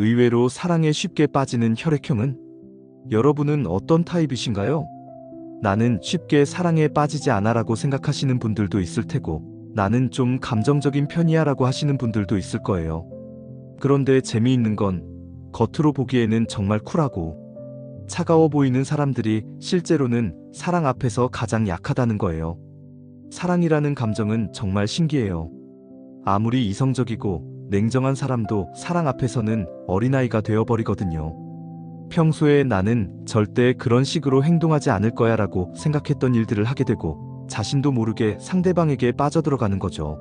의외로 사랑에 쉽게 빠지는 혈액형은? 여러분은 어떤 타입이신가요? 나는 쉽게 사랑에 빠지지 않아라고 생각하시는 분들도 있을 테고, 나는 좀 감정적인 편이야라고 하시는 분들도 있을 거예요. 그런데 재미있는 건 겉으로 보기에는 정말 쿨하고 차가워 보이는 사람들이 실제로는 사랑 앞에서 가장 약하다는 거예요. 사랑이라는 감정은 정말 신기해요. 아무리 이성적이고 냉정한 사람도 사랑 앞에서는 어린아이가 되어버리거든요. 평소에 나는 절대 그런 식으로 행동하지 않을 거야 라고 생각했던 일들을 하게 되고 자신도 모르게 상대방에게 빠져들어가는 거죠.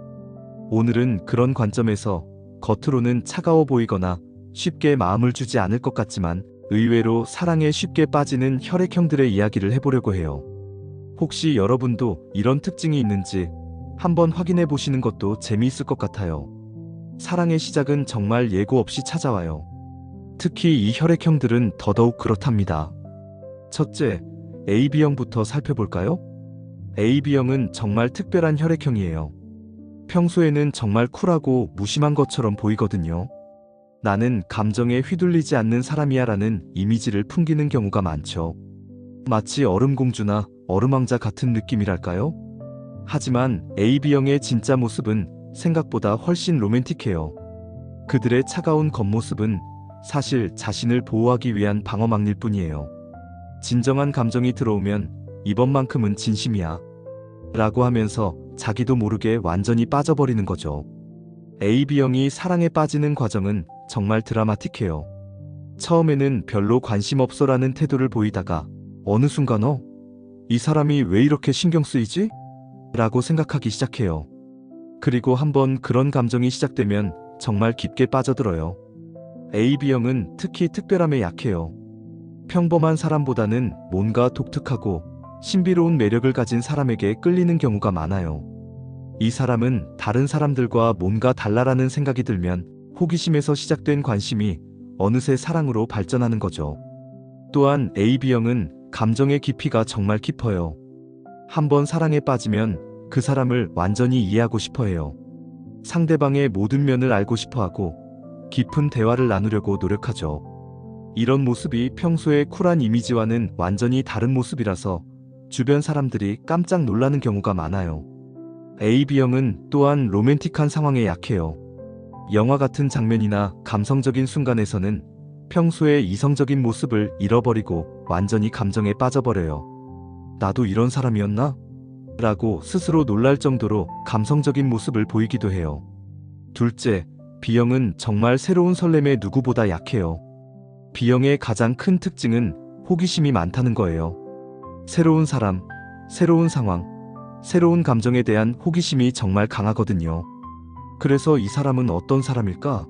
오늘은 그런 관점에서 겉으로는 차가워 보이거나 쉽게 마음을 주지 않을 것 같지만 의외로 사랑에 쉽게 빠지는 혈액형들의 이야기를 해보려고 해요. 혹시 여러분도 이런 특징이 있는지 한번 확인해 보시는 것도 재미있을 것 같아요. 사랑의 시작은 정말 예고 없이 찾아와요. 특히 이 혈액형들은 더더욱 그렇답니다. 첫째, AB형부터 살펴볼까요? AB형은 정말 특별한 혈액형이에요. 평소에는 정말 쿨하고 무심한 것처럼 보이거든요. 나는 감정에 휘둘리지 않는 사람이야 라는 이미지를 풍기는 경우가 많죠. 마치 얼음공주나 얼음왕자 같은 느낌이랄까요? 하지만 AB형의 진짜 모습은 생각보다 훨씬 로맨틱해요. 그들의 차가운 겉모습은 사실 자신을 보호하기 위한 방어막일 뿐이에요. 진정한 감정이 들어오면 이번만큼은 진심이야 라고 하면서 자기도 모르게 완전히 빠져버리는 거죠. AB형이 사랑에 빠지는 과정은 정말 드라마틱해요. 처음에는 별로 관심 없어라는 태도를 보이다가 어느 순간 이 사람이 왜 이렇게 신경 쓰이지? 라고 생각하기 시작해요. 그리고 한번 그런 감정이 시작되면 정말 깊게 빠져들어요. AB형은 특히 특별함에 약해요. 평범한 사람보다는 뭔가 독특하고 신비로운 매력을 가진 사람에게 끌리는 경우가 많아요. 이 사람은 다른 사람들과 뭔가 달라라는 생각이 들면 호기심에서 시작된 관심이 어느새 사랑으로 발전하는 거죠. 또한 AB형은 감정의 깊이가 정말 깊어요. 한번 사랑에 빠지면 그 사람을 완전히 이해하고 싶어 해요. 상대방의 모든 면을 알고 싶어 하고 깊은 대화를 나누려고 노력하죠. 이런 모습이 평소의 쿨한 이미지와는 완전히 다른 모습이라서 주변 사람들이 깜짝 놀라는 경우가 많아요. AB형은 또한 로맨틱한 상황에 약해요. 영화 같은 장면이나 감성적인 순간에서는 평소의 이성적인 모습을 잃어버리고 완전히 감정에 빠져버려요. 나도 이런 사람이었나? 라고 스스로 놀랄 정도로 감성적인 모습을 보이기도 해요. 둘째, B형은 정말 새로운 설렘에 누구보다 약해요. B형의 가장 큰 특징은 호기심이 많다는 거예요. 새로운 사람, 새로운 상황, 새로운 감정에 대한 호기심이 정말 강하거든요. 그래서 이 사람은 어떤 사람일까?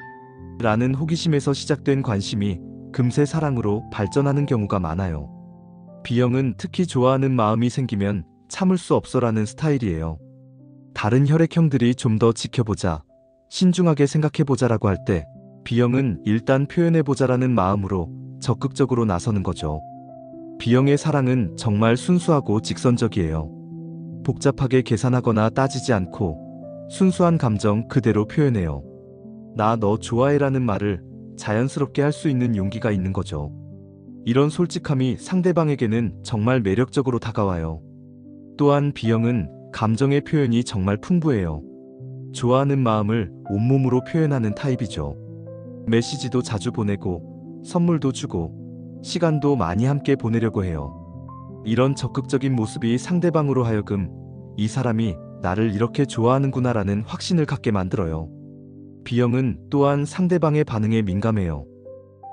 라는 호기심에서 시작된 관심이 금세 사랑으로 발전하는 경우가 많아요. B형은 특히 좋아하는 마음이 생기면 참을 수 없어라는 스타일이에요. 다른 혈액형들이 좀 더 지켜보자, 신중하게 생각해보자라고 할 때 B형은 일단 표현해보자라는 마음으로 적극적으로 나서는 거죠. B형의 사랑은 정말 순수하고 직선적이에요. 복잡하게 계산하거나 따지지 않고 순수한 감정 그대로 표현해요. 나 너 좋아해라는 말을 자연스럽게 할 수 있는 용기가 있는 거죠. 이런 솔직함이 상대방에게는 정말 매력적으로 다가와요. 또한 B형은 감정의 표현이 정말 풍부해요. 좋아하는 마음을 온몸으로 표현하는 타입이죠. 메시지도 자주 보내고 선물도 주고 시간도 많이 함께 보내려고 해요. 이런 적극적인 모습이 상대방으로 하여금 이 사람이 나를 이렇게 좋아하는구나라는 확신을 갖게 만들어요. B형은 또한 상대방의 반응에 민감해요.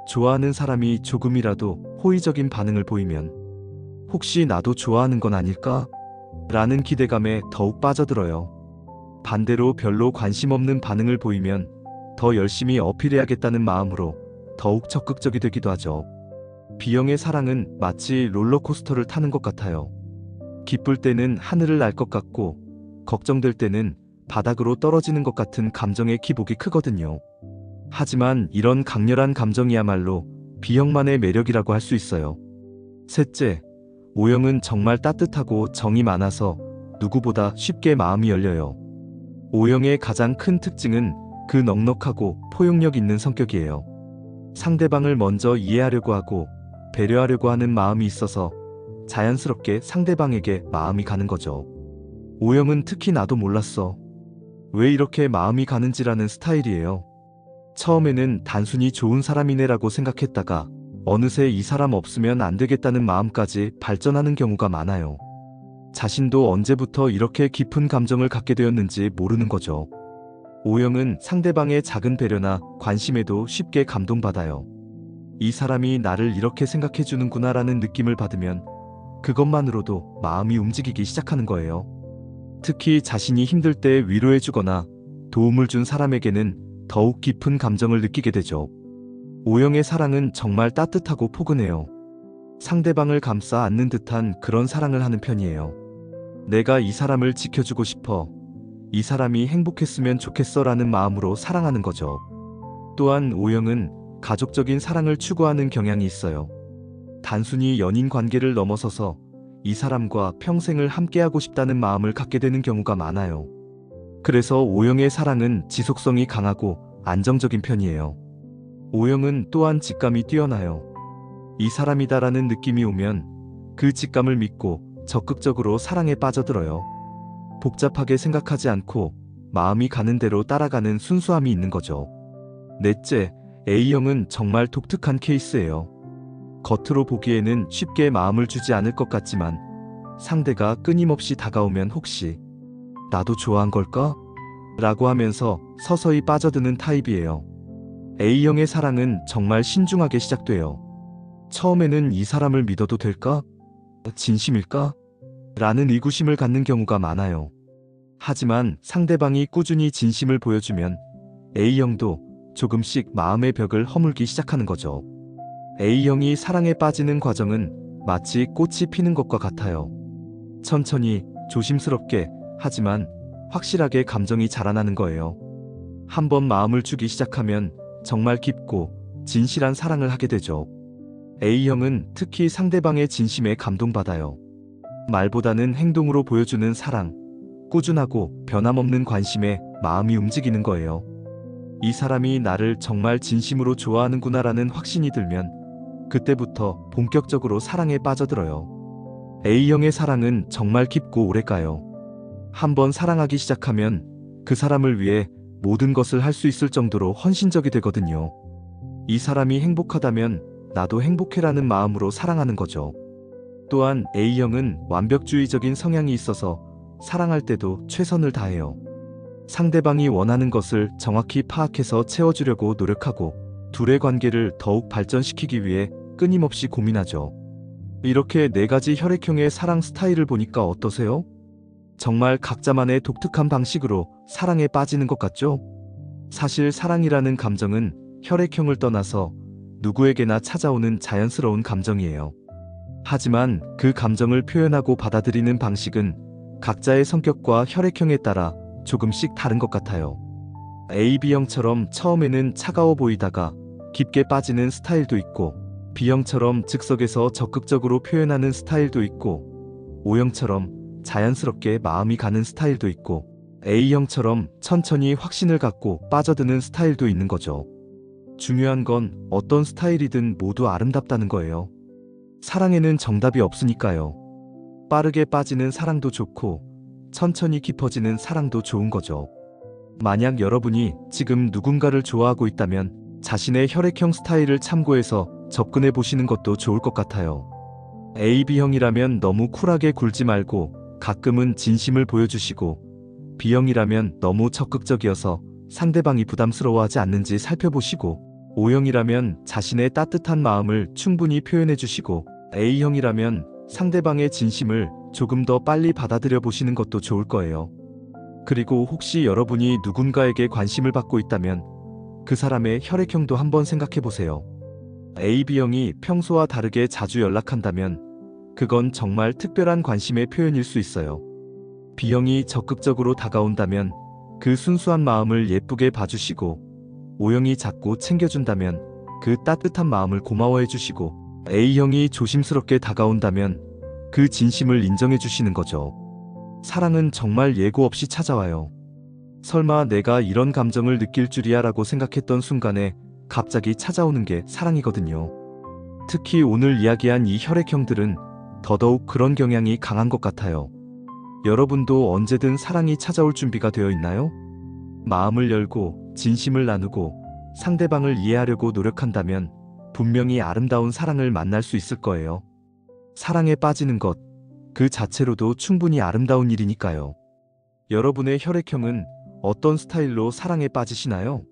좋아하는 사람이 조금이라도 호의적인 반응을 보이면 혹시 나도 좋아하는 건 아닐까? 라는 기대감에 더욱 빠져들어요. 반대로 별로 관심 없는 반응을 보이면 더 열심히 어필해야겠다는 마음으로 더욱 적극적이 되기도 하죠. B형의 사랑은 마치 롤러코스터를 타는 것 같아요. 기쁠 때는 하늘을 날 것 같고 걱정될 때는 바닥으로 떨어지는 것 같은 감정의 기복이 크거든요. 하지만 이런 강렬한 감정이야말로 B형만의 매력이라고 할 수 있어요. 셋째, O형은 정말 따뜻하고 정이 많아서 누구보다 쉽게 마음이 열려요. O형의 가장 큰 특징은 그 넉넉하고 포용력 있는 성격이에요. 상대방을 먼저 이해하려고 하고 배려하려고 하는 마음이 있어서 자연스럽게 상대방에게 마음이 가는 거죠. O형은 특히 나도 몰랐어. 왜 이렇게 마음이 가는지라는 스타일이에요. 처음에는 단순히 좋은 사람이네라고 생각했다가 어느새 이 사람 없으면 안 되겠다는 마음까지 발전하는 경우가 많아요. 자신도 언제부터 이렇게 깊은 감정을 갖게 되었는지 모르는 거죠. O형은 상대방의 작은 배려나 관심에도 쉽게 감동받아요. 이 사람이 나를 이렇게 생각해주는구나라는 느낌을 받으면 그것만으로도 마음이 움직이기 시작하는 거예요. 특히 자신이 힘들 때 위로해주거나 도움을 준 사람에게는 더욱 깊은 감정을 느끼게 되죠. O형의 사랑은 정말 따뜻하고 포근해요. 상대방을 감싸 안는 듯한 그런 사랑을 하는 편이에요. 내가 이 사람을 지켜주고 싶어. 이 사람이 행복했으면 좋겠어 라는 마음으로 사랑하는 거죠. 또한 O형은 가족적인 사랑을 추구하는 경향이 있어요. 단순히 연인 관계를 넘어서서 이 사람과 평생을 함께하고 싶다는 마음을 갖게 되는 경우가 많아요. 그래서 O형의 사랑은 지속성이 강하고 안정적인 편이에요. O형은 또한 직감이 뛰어나요. 이 사람이다라는 느낌이 오면 그 직감을 믿고 적극적으로 사랑에 빠져들어요. 복잡하게 생각하지 않고 마음이 가는 대로 따라가는 순수함이 있는 거죠. 넷째, A형은 정말 독특한 케이스예요. 겉으로 보기에는 쉽게 마음을 주지 않을 것 같지만 상대가 끊임없이 다가오면 혹시 나도 좋아한 걸까? 라고 하면서 서서히 빠져드는 타입이에요. A형의 사랑은 정말 신중하게 시작돼요. 처음에는 이 사람을 믿어도 될까? 진심일까? 라는 의구심을 갖는 경우가 많아요. 하지만 상대방이 꾸준히 진심을 보여주면 A형도 조금씩 마음의 벽을 허물기 시작하는 거죠. A형이 사랑에 빠지는 과정은 마치 꽃이 피는 것과 같아요. 천천히, 조심스럽게, 하지만 확실하게 감정이 자라나는 거예요. 한번 마음을 주기 시작하면 정말 깊고 진실한 사랑을 하게 되죠. A형은 특히 상대방의 진심에 감동받아요. 말보다는 행동으로 보여주는 사랑, 꾸준하고 변함없는 관심에 마음이 움직이는 거예요. 이 사람이 나를 정말 진심으로 좋아하는구나라는 확신이 들면 그때부터 본격적으로 사랑에 빠져들어요. A형의 사랑은 정말 깊고 오래가요. 한번 사랑하기 시작하면 그 사람을 위해 모든 것을 할 수 있을 정도로 헌신적이 되거든요. 이 사람이 행복하다면 나도 행복해라는 마음으로 사랑하는 거죠. 또한 A형은 완벽주의적인 성향이 있어서 사랑할 때도 최선을 다해요. 상대방이 원하는 것을 정확히 파악해서 채워주려고 노력하고 둘의 관계를 더욱 발전시키기 위해 끊임없이 고민하죠. 이렇게 네 가지 혈액형의 사랑 스타일을 보니까 어떠세요? 정말 각자만의 독특한 방식으로 사랑에 빠지는 것 같죠? 사실 사랑이라는 감정은 혈액형을 떠나서 누구에게나 찾아오는 자연스러운 감정이에요. 하지만 그 감정을 표현하고 받아들이는 방식은 각자의 성격과 혈액형에 따라 조금씩 다른 것 같아요. AB형처럼 처음에는 차가워 보이다가 깊게 빠지는 스타일도 있고, B형처럼 즉석에서 적극적으로 표현하는 스타일도 있고, O형처럼 자연스럽게 마음이 가는 스타일도 있고, A형처럼 천천히 확신을 갖고 빠져드는 스타일도 있는 거죠. 중요한 건 어떤 스타일이든 모두 아름답다는 거예요. 사랑에는 정답이 없으니까요. 빠르게 빠지는 사랑도 좋고 천천히 깊어지는 사랑도 좋은 거죠. 만약 여러분이 지금 누군가를 좋아하고 있다면 자신의 혈액형 스타일을 참고해서 접근해 보시는 것도 좋을 것 같아요. AB형이라면 너무 쿨하게 굴지 말고 가끔은 진심을 보여주시고, B형이라면 너무 적극적이어서 상대방이 부담스러워하지 않는지 살펴보시고, O형이라면 자신의 따뜻한 마음을 충분히 표현해 주시고, A형이라면 상대방의 진심을 조금 더 빨리 받아들여 보시는 것도 좋을 거예요. 그리고 혹시 여러분이 누군가에게 관심을 받고 있다면 그 사람의 혈액형도 한번 생각해 보세요. AB형이 평소와 다르게 자주 연락한다면 그건 정말 특별한 관심의 표현일 수 있어요. B형이 적극적으로 다가온다면 그 순수한 마음을 예쁘게 봐주시고, O형이 자꾸 챙겨준다면 그 따뜻한 마음을 고마워해 주시고, A형이 조심스럽게 다가온다면 그 진심을 인정해 주시는 거죠. 사랑은 정말 예고 없이 찾아와요. 설마 내가 이런 감정을 느낄 줄이야 라고 생각했던 순간에 갑자기 찾아오는 게 사랑이거든요. 특히 오늘 이야기한 이 혈액형들은 더더욱 그런 경향이 강한 것 같아요. 여러분도 언제든 사랑이 찾아올 준비가 되어 있나요? 마음을 열고 진심을 나누고 상대방을 이해하려고 노력한다면 분명히 아름다운 사랑을 만날 수 있을 거예요. 사랑에 빠지는 것, 그 자체로도 충분히 아름다운 일이니까요. 여러분의 혈액형은 어떤 스타일로 사랑에 빠지시나요?